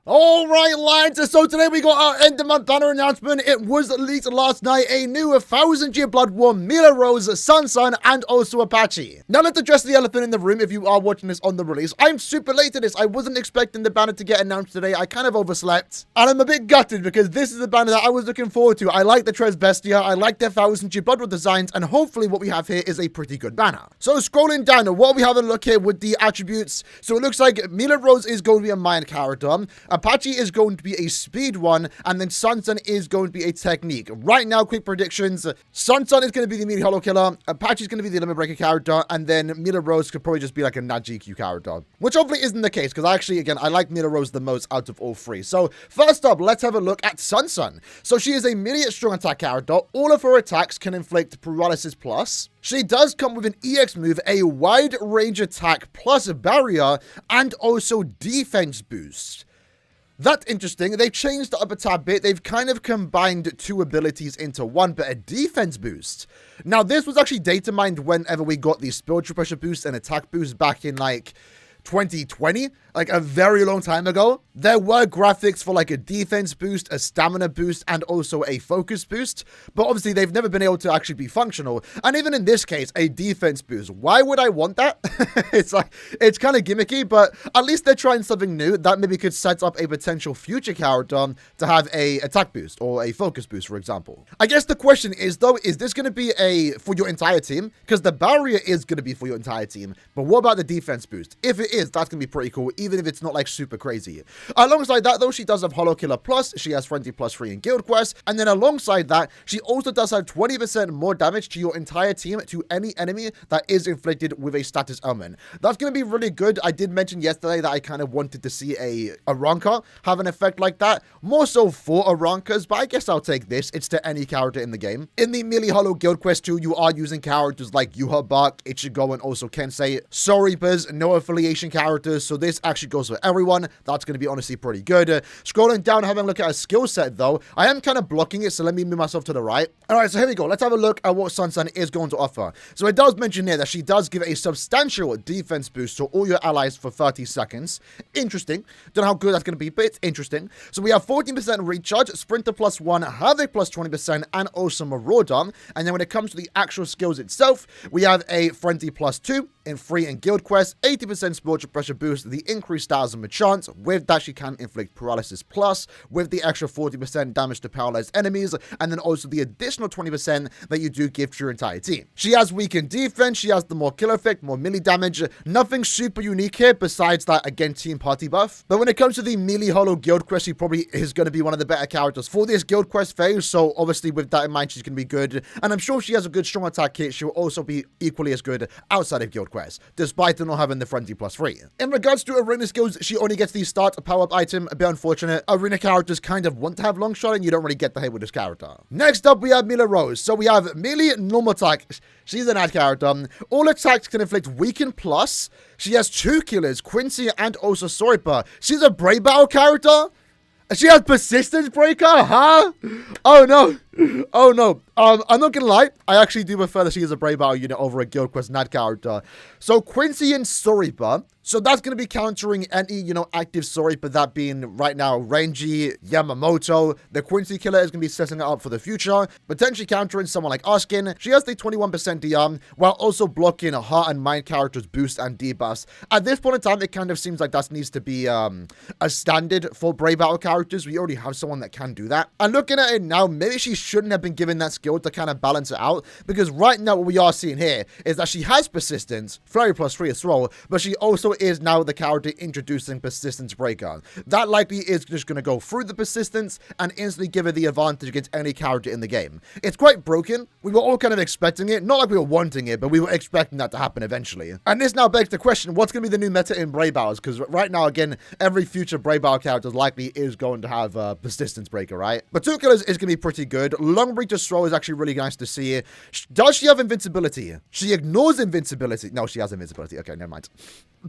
Alright lads, so today we got our end of month banner announcement. It was leaked last night, a new 1000-year blood war, MILA Rose, Sun, and also Apache. Now let's address the elephant in the room if you are watching this on the release. I'm super late to this. I wasn't expecting the banner to get announced today. I kind of overslept. And I'm a bit gutted because this is the banner that I was looking forward to. I like the Tres Bestia, I like their 1000-year blood war designs, and hopefully what we have here is a pretty good banner. So scrolling down, what we have a look here with the attributes. So it looks like MILA Rose is going to be a mind character. Apache is going to be a speed one, and then Sun is going to be a technique. Right now, quick predictions. Sun is going to be the immediate holo killer. Apache is going to be the limit breaker character, and then MILA Rose could probably just be like a Nat GQ character, which hopefully isn't the case, because actually, again, I like MILA Rose the most out of all three. So first up, let's have a look at Sun. So she is a immediate strong attack character. All of her attacks can inflict paralysis plus. She does come with an EX move, a wide range attack plus a barrier, and also defense boost. That's interesting. They've changed it up a tad bit. They've kind of combined two abilities into one, but a defense boost. Now, this was actually data mined whenever we got the spiritual pressure boost and attack boost back in, like, 2020, like a very long time ago. There were graphics for like a defense boost, a stamina boost, and also a focus boost, but obviously they've never been able to actually be functional. And even in this case, a defense boost. Why would I want that? It's kind of gimmicky, but at least they're trying something new that maybe could set up a potential future character to have a attack boost or a focus boost, for example. I guess the question is though, is this going to be for your entire team? Because the barrier is going to be for your entire team, but what about the defense boost? If it is, that's gonna be pretty cool, even if it's not like super crazy. Alongside that though, she does have Holo Killer Plus, she has Frenzy Plus 3 in Guild Quest, and then alongside that, she also does have 20% more damage to your entire team to any enemy that is inflicted with a status element. That's gonna be really good. I did mention yesterday that I kind of wanted to see a Aranka have an effect like that, more so for Arankas, but I guess I'll take this. It's to any character in the game. In the Melee Holo Guild Quest 2, you are using characters like Yuha Bak, Ichigo, and also Kensei. Soul Reapers, no affiliation characters, so this actually goes for everyone. That's going to be honestly pretty good. Scrolling down, having a look at a skill set though, I am kind of blocking it, so let me move myself to the right. Alright, so here we go. Let's have a look at what Sun is going to offer. So it does mention here that she does give a substantial defense boost to all your allies for 30 seconds. Interesting. Don't know how good that's going to be, but it's interesting. So we have 14% recharge, Sprinter plus 1, Havoc plus 20%, and also Marauder. And then when it comes to the actual skills itself, we have a Frenzy plus 2 in free and Guild Quest, 80% spiritual pressure boost, the increased styles of chance. With that, she can inflict paralysis plus, with the extra 40% damage to paralyzed enemies, and then also the additional 20% that you do give to your entire team. She has weakened defense, she has the more kill effect, more melee damage. Nothing super unique here besides that, again, team party buff. But when it comes to the melee holo Guild Quest, she probably is going to be one of the better characters for this Guild Quest phase, so obviously with that in mind, she's going to be good. And I'm sure she has a good strong attack kit. She will also be equally as good outside of Guild Quest, despite not having the Frenzy plus 3. In regards to arena skills, she only gets the start power-up item. A bit unfortunate. Arena characters kind of want to have long shot, and you don't really get that here with this character. Next up, we have MILA Rose. So we have melee normal attack. She's an ad character. All attacks can inflict weaken plus. She has 2 killers, Quincy and also Soripa. She's a Brave Battle character. She has Persistence Breaker, huh? Oh no. Oh no. I'm not gonna lie. I actually do prefer that she is a Brave Battle unit over a Guild Quest Nad character. So Quincy and Soripa. So that's going to be countering any, active Soripa, that being right now Renji, Yamamoto. The Quincy killer is going to be setting it up for the future, potentially countering someone like Askin. She has the 21% DR, while also blocking heart and mind characters boost and debuffs. At this point in time, it kind of seems like that needs to be a standard for Brave Battle characters. We already have someone that can do that. And looking at it now, maybe she shouldn't have been given that skill to kind of balance it out, because right now what we are seeing here is that she has Persistence, Flurry plus 3 as well, but she also is now the character introducing Persistence Breaker. That likely is just going to go through the Persistence and instantly give her the advantage against any character in the game. It's quite broken. We were all kind of expecting it. Not like we were wanting it, but we were expecting that to happen eventually. And this now begs the question, what's going to be the new meta in Brave Battles? Because right now, again, every future Brave Battle character likely is going to have Persistence Breaker, right? But 2 killers is going to be pretty good. Long Reach to Throw is actually really nice to see. Does she have invincibility? She ignores invincibility. No, she has invincibility. Okay, never mind.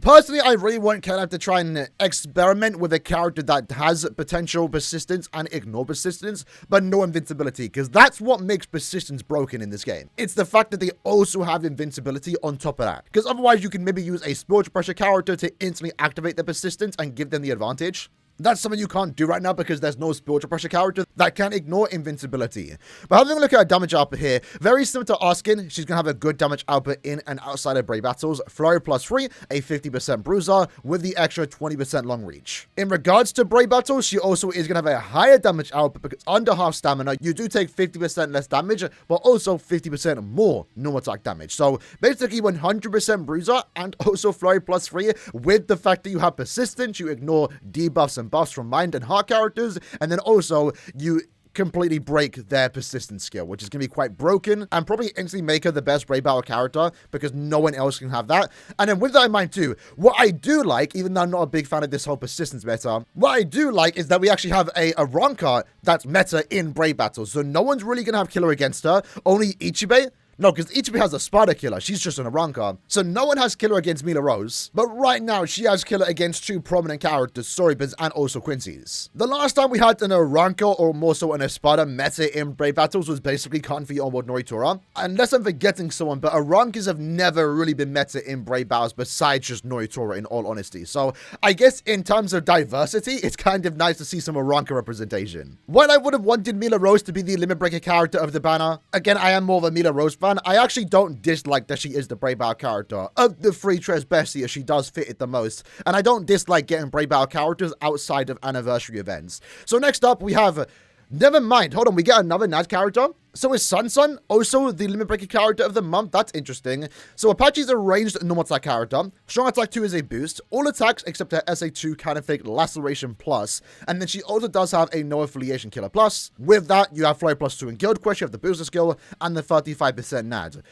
Personally, I really want Kenna to try and experiment with a character that has potential persistence and ignore persistence, but no invincibility, because that's what makes persistence broken in this game. It's the fact that they also have invincibility on top of that, because otherwise you can maybe use a spiritual pressure character to instantly activate their persistence and give them the advantage. That's something you can't do right now because there's no spiritual pressure character that can ignore invincibility. But having a look at her damage output here, very similar to Askin, she's going to have a good damage output in and outside of Brave Battles. Flurry plus 3, a 50% bruiser with the extra 20% long reach. In regards to Brave Battles, she also is going to have a higher damage output because under half stamina, you do take 50% less damage, but also 50% more normal attack damage. So basically 100% bruiser and also Flurry plus 3 with the fact that you have persistence, you ignore debuffs and buffs from mind and heart characters, and then also you completely break their persistence skill, which is going to be quite broken and probably instantly make her the best Brave Battle character because no one else can have that. And then with that in mind too, what I do like, even though I'm not a big fan of this whole persistence meta, what I do like is that we actually have a Aaroniero that's meta in Brave Battles. So no one's really going to have killer against her, only Ichibe. No, because Ichibe has a Spider Killer. She's just an Aaroniero. So no one has killer against MILA Rose. But right now, she has killer against two prominent characters, Soribas and also Quincy's. The last time we had an Aaroniero, or more so an Espada meta in Brave Battles, was basically Kanfi onboard Noritora. Unless I'm forgetting someone, but Aaronios have never really been meta in Brave Battles besides just Noritora, in all honesty. So I guess in terms of diversity, it's kind of nice to see some Aaroniero representation. While I would have wanted MILA Rose to be the limit breaker character of the banner, again, I am more of a MILA Rose fan. I actually don't dislike that she is the Brave Battle character. Of the three Tresbestia, she does fit it the most. And I don't dislike getting Brave Battle characters outside of anniversary events. So next up, we have... Never mind. Hold on. We get another Nad character. So is Sun also the limit breaker character of the month? That's interesting. So Apache's a ranged normal attack character. Strong attack 2 is a boost. All attacks except her SA2 can inflict laceration plus. And then she also does have a no affiliation killer plus. With that, you have Flurry plus 2 in Guild Quest. You have the booster skill and the 35% Nad.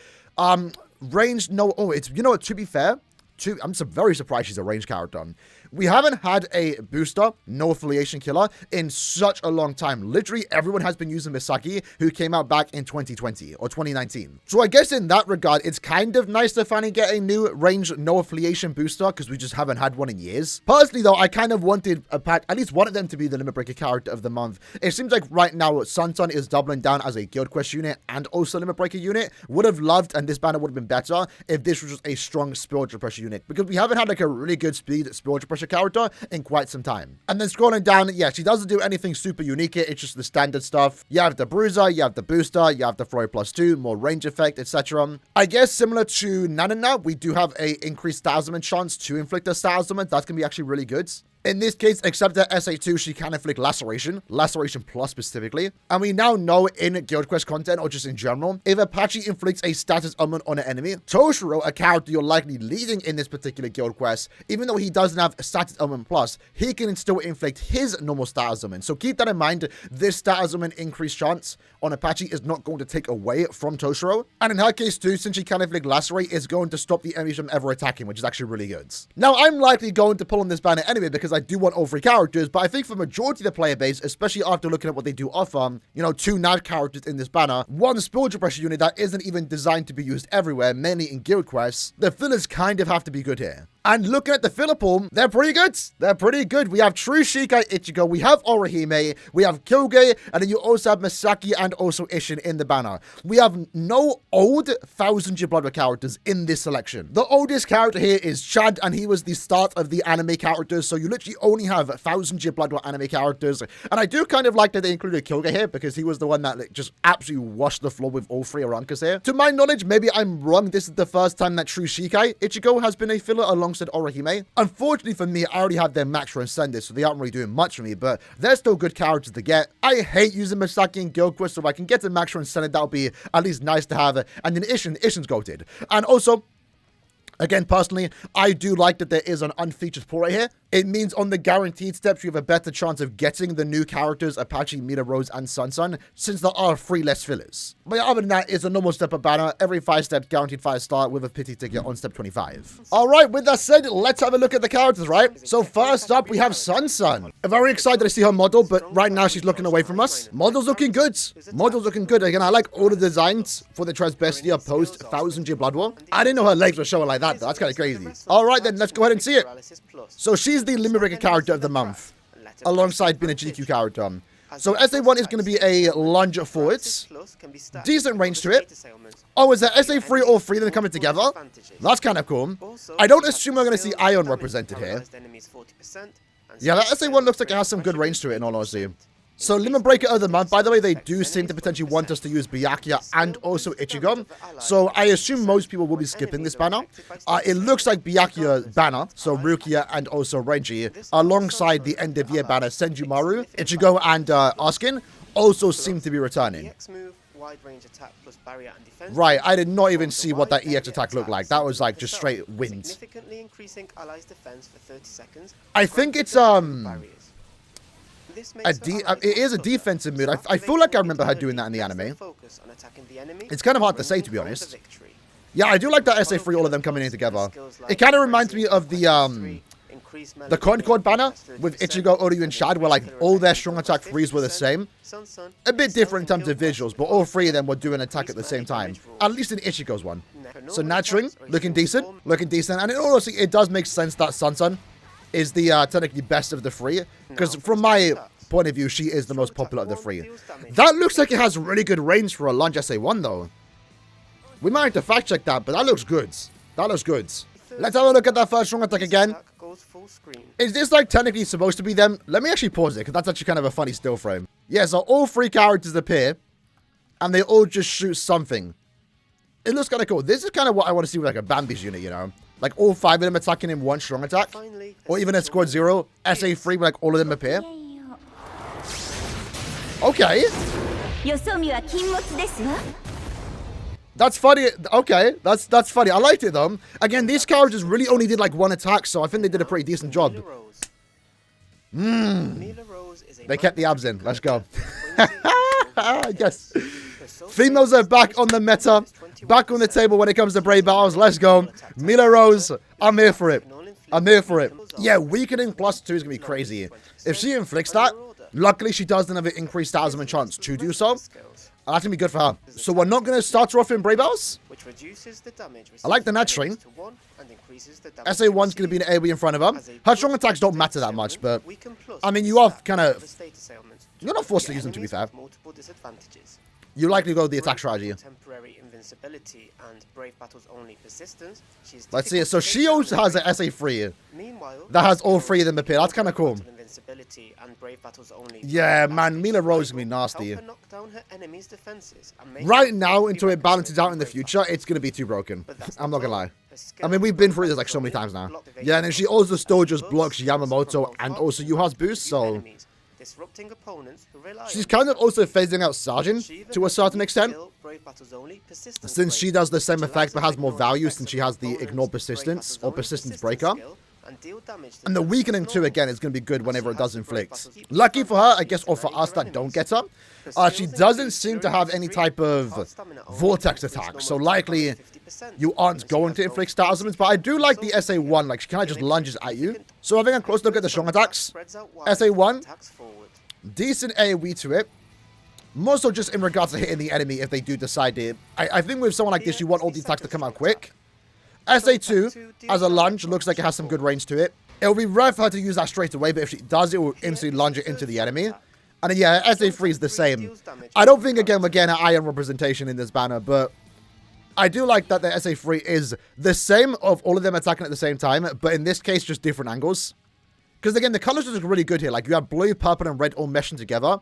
Ranged no... Oh, it's... You know what? To be fair... I'm very surprised she's a ranged character. We haven't had a booster, no affiliation killer, in such a long time. Literally, everyone has been using Misaki, who came out back in 2020 or 2019. So I guess in that regard, it's kind of nice to finally get a new ranged, no affiliation booster, because we just haven't had one in years. Personally, though, I kind of wanted at least one of them to be the limit breaker character of the month. It seems like right now, Sun is doubling down as a Guild Quest unit and also limit breaker unit. Would have loved, and this banner would have been better, if this was just a strong spiritual pressure unit, because we haven't had like a really good speed spiritual pressure character in quite some time. And then scrolling down, yeah, she doesn't do anything super unique here. It's just the standard stuff. You have the bruiser, you have the booster, you have the Flurry plus 2, more range effect, etc. I guess similar to Nanana, we do have a increased stat element chance to inflict a stat element. That's gonna be actually really good. In this case, except that SA2, she can inflict Laceration plus specifically. And we now know in Guild Quest content, or just in general, if Apache inflicts a status element on an enemy, Toshiro, a character you're likely leading in this particular Guild Quest, even though he doesn't have status element plus, he can still inflict his normal status element. So keep that in mind. This status element increased chance on Apache is not going to take away from Toshiro. And in her case too, since she can inflict Lacerate, it's going to stop the enemies from ever attacking, which is actually really good. Now, I'm likely going to pull on this banner anyway, because I do want all three characters, but I think for majority of the player base, especially after looking at what they do offer, you know, 2 NAD characters in this banner, 1 spiritual pressure unit that isn't even designed to be used everywhere, mainly in Guild Quests, the fillers kind of have to be good here. And looking at the filler pool, they're pretty good. They're pretty good. We have True Shikai Ichigo, we have Orihime, we have Kyuge, and then you also have Misaki and also Ishin in the banner. We have no old 1000-year Blood characters in this selection. The oldest character here is Chad, and he was the start of the anime characters, so you literally only have 1000-year Blood anime characters. And I do kind of like that they included Kyuge here, because he was the one that just absolutely washed the floor with all 3 Aaronios here. To my knowledge, maybe I'm wrong, this is the first time that True Shikai Ichigo has been a filler alongside Orihime. Unfortunately for me, I already have their max transcended, so they aren't really doing much for me, but they're still good characters to get. I hate using Misaki in Guild Quest, so if I can get a max transcended, that would be at least nice to have. And then Ishin's goated. And also, again, personally, I do like that there is an unfeatured pool right here. It means on the guaranteed steps, you have a better chance of getting the new characters, Apache, MILA Rose, and Sun, since there are 3 less fillers. But other than that, it's a normal step-up banner. Every 5 steps, guaranteed 5-star with a pity ticket on step 25. All right, with that said, let's have a look at the characters, right? So first up, we have Sun. I'm very excited to see her model, but right now she's looking away from us. Model's looking good. Model's looking good. Again, I like all the designs for the Tresbestia post 1000-year Blood War. I didn't know her legs were showing like that. That's kind of crazy. All right, then let's go ahead and see it. So she's the limit breaker character of the month, alongside being a GQ character. So SA1 is going to be a lunge forwards. Decent range to it. Oh, is that SA3 or 3 that are coming together? That's kind of cool. I don't assume we're going to see Ion represented here. Yeah, that SA1 looks like it has some good range to it, in all honesty. So, Limit Breaker of the month, by the way, they do seem to potentially want us to use Byakuya and also Ichigo. So, I assume most people will be skipping this banner. It looks like Byakuya banner, so Rukia and also Renji, alongside the end of year banner Senjumaru, Ichigo and Askin, also seem to be returning. Right, I did not even see what that EX attack looked like. That was like just straight wind. I think it's it is a defensive move. I feel like I remember her doing that in the anime. It's kind of hard to say, to be honest. Yeah, I do like that SA3, all of them coming in together. It kind of reminds me of the Concord banner with Ichigo, Oryu, and Shad, where like all their strong attack 3s were the same. A bit different in terms of visuals, but all 3 of them were doing an attack at the same time. At least in Ichigo's one. So Natring, looking decent. And honestly, it does make sense that Sun is the technically best of the 3, because from my point of view, she is the most popular of the 3. That looks like it has really good range for a launch SA1, though. We might have to fact check that, but that looks good. That looks good. Let's have a look at that first strong attack again. Is this like technically supposed to be them? Let me actually pause it, because that's actually kind of a funny still frame. Yeah, so all 3 characters appear, and they all just shoot something. It looks kind of cool. This is kind of what I want to see with like a Bambi's unit, you know? Like all 5 of them attacking in one strong attack. Or even a squad 0, SA3, where like all of them appear. Okay. That's funny. Okay, that's funny. I liked it though. Again, these characters really only did like 1 attack, so I think they did a pretty decent job. They kept the abs in. Let's go. Yes. Females are back on the meta. Back on the table when it comes to Brave Battles. Let's go. MILA Rose, I'm here for it. I'm here for it. Yeah, weakening +2 is going to be crazy. If she inflicts that, luckily she doesn't have an increased Talisman chance to do so. And that's going to be good for her. So we're not going to start her off in Brave Battles. I like the Natring. SA1's going to be an AoE in front of her. Her strong attacks don't matter that much, but I mean, you are kind of... You're not forced to use them, to be fair. You likely go with the attack strategy. Let's see it. So she also has an SA3 that has all 3 of them appear. That's kind of cool. Yeah, man, MILA Rose is going to be nasty. Right now, until it balances out in the future, it's going to be too broken. I'm not going to lie. I mean, we've been through this like so many times now. Yeah, and then she also still just blocks Yamamoto and also Yuha's boost, so... She's kind of also phasing out Sergeant to a certain extent, since she does the same effect but has more value since she has the Ignore Persistence or Persistence Breaker. And the Weakening 2 again is going to be good whenever it does inflict. Lucky for her, I guess, or for us that don't get her, she doesn't seem to have any type of Vortex attack, so likely you aren't going to inflict stat summons, but I do like the SA1, like she kind of just lunges at you. So having a close look at the strong attacks, SA1, decent AoE to it, more so just in regards to hitting the enemy if they do decide it. I think with someone like this, you want all the attacks to come out quick. SA2, as a lunge, looks like it has some good range to it. It will be rare for her to use that straight away, but if she does, it will instantly lunge it into the enemy. And then, yeah, SA3 is the same. I don't think, again, we're getting an iron representation in this banner, but I do like that the SA3 is the same of all of them attacking at the same time, but in this case, just different angles. Because, again, the colors look really good here. Like, you have blue, purple, and red all meshing together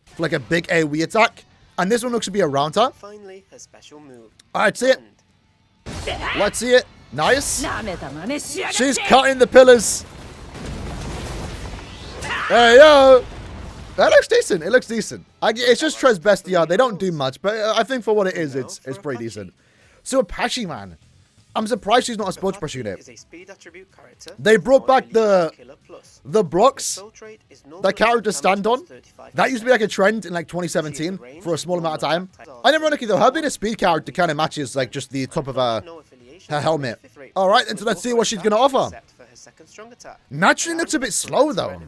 for, like, a big AoE attack. And this one looks to be around her. Finally, her special move. Alright, see it. Let's see it. Nice. She's cutting the pillars. There you go. That looks decent. It looks decent. It's just Trez Bestia. They don't do much, but I think for what it is, it's pretty decent. So Apache, man. I'm surprised she's not a sports brush unit. They brought back the blocks that characters stand on. That used to be like a trend in like 2017 for a small amount of time. And ironically though, her being a speed character kind of matches like just the top of her helmet. Alright, and so let's see what she's going to offer. Naturally looks a bit slow though.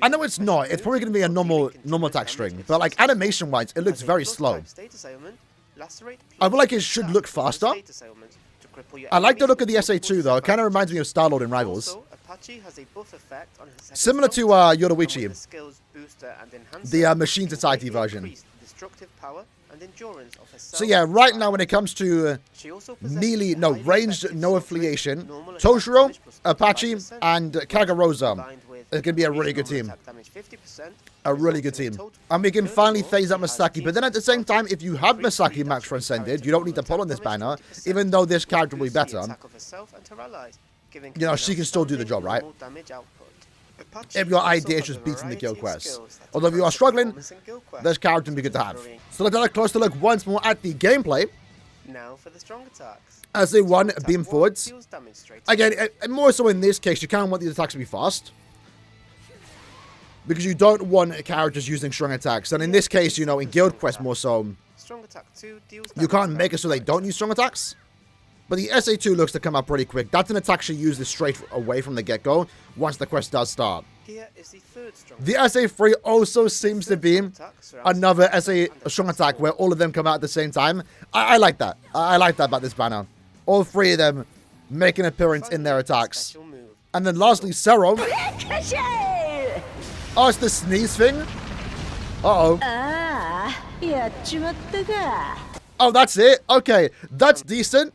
I know it's not. It's probably going to be a normal attack string. But like animation wise, it looks very slow. I feel like it should look faster. I like the look of the SA2 though. It kind of reminds me of Star-Lord in Rivals. Similar to Yoruichi, the Machine Society version. So yeah, right now when it comes to melee, no, ranged, no affiliation, Toshiro, Apache, and Kagarosa is going to be a really good team. A really good team. And we can finally phase out Misaki. But then at the same time, if you have Misaki max transcended, you don't need to pull on this banner, even though this character will be better. You know, she can still do the job, right? If your idea is just beating the guild quest. Although if you are struggling, this character can be good to have. So let's have a closer look once more at the gameplay. Now for the strong attacks. As they run beam forwards. Again, more so in this case, you kind of want these attacks to be fast. Because you don't want characters using strong attacks. And in this case, you know, in guild quest more so, you can't make it so they don't use strong attacks. But the SA2 looks to come up pretty quick. That's an attack she uses straight away from the get-go once the quest does start. Here is the third strong The SA3 also seems to be another strong attack where all of them come out at the same time. I like that. I like that about this banner. All three of them make an appearance in their attacks. And then lastly, Zero. Oh, it's the sneeze thing? Uh-oh. Oh, that's it? Okay, that's decent.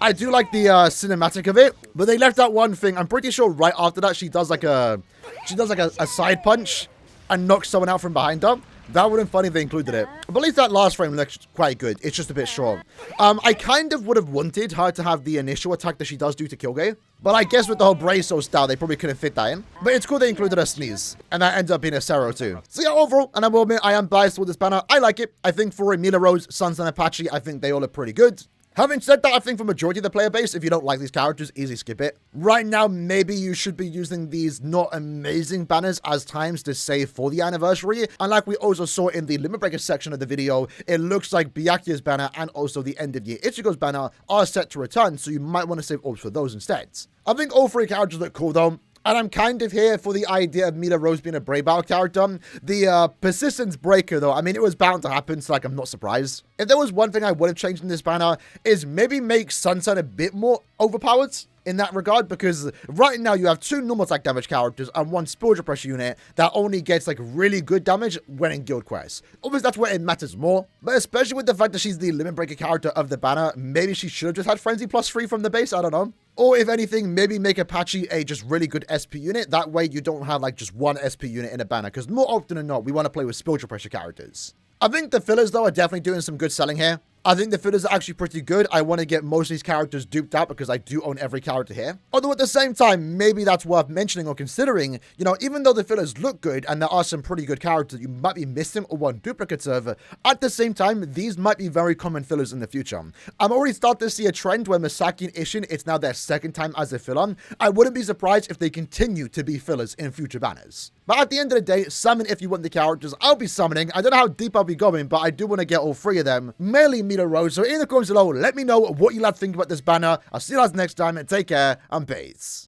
I do like the cinematic of it, but they left out one thing. I'm pretty sure right after that she does like a side punch and knocks someone out from behind her. That would have been funny if they included it. But at least that last frame looks quite good. It's just a bit short. I kind of would have wanted her to have the initial attack that she does do to Kyogre, but I guess with the whole Brazo style, they probably couldn't fit that in. But it's cool they included a sneeze, and that ends up being a Zero too. So yeah, overall, and I will admit, I am biased with this banner. I like it. I think for MILA Rose, Sunsun, Apache, I think they all look pretty good. Having said that, I think for majority of the player base, if you don't like these characters, easy skip it. Right now, maybe you should be using these not amazing banners as times to save for the anniversary. And like we also saw in the Limit Breaker section of the video, it looks like Byakuya's banner and also the end of year Ichigo's banner are set to return, so you might want to save orbs for those instead. I think all three characters look cool though. And I'm kind of here for the idea of MILA Rose being a Brave Battle character. The Persistence Breaker, though, I mean, it was bound to happen, so, like, I'm not surprised. If there was one thing I would have changed in this banner, is maybe make Sunsun a bit more overpowered in that regard, because right now you have two normal attack damage characters and one spiritual pressure unit that only gets, like, really good damage when in guild quests. Obviously, that's where it matters more, but especially with the fact that she's the Limit Breaker character of the banner, maybe she should have just had Frenzy +3 from the base, I don't know. Or if anything, maybe make Apache a just really good SP unit. That way you don't have like just one SP unit in a banner. Because more often than not, we want to play with spiritual pressure characters. I think the fillers though are definitely doing some good selling here. I think the fillers are actually pretty good. I want to get most of these characters duped out because I do own every character here. Although at the same time, maybe that's worth mentioning or considering. You know, even though the fillers look good and there are some pretty good characters you might be missing or want duplicates of, at the same time, these might be very common fillers in the future. I'm already starting to see a trend where Misaki and Ishin, it's now their second time as a filler. I wouldn't be surprised if they continue to be fillers in future banners. But at the end of the day, summon if you want the characters. I'll be summoning. I don't know how deep I'll be going, but I do want to get all three of them. Mainly MILA Rose. So in the comments below, let me know what you like to think about this banner. I'll see you guys next time. Take care and peace.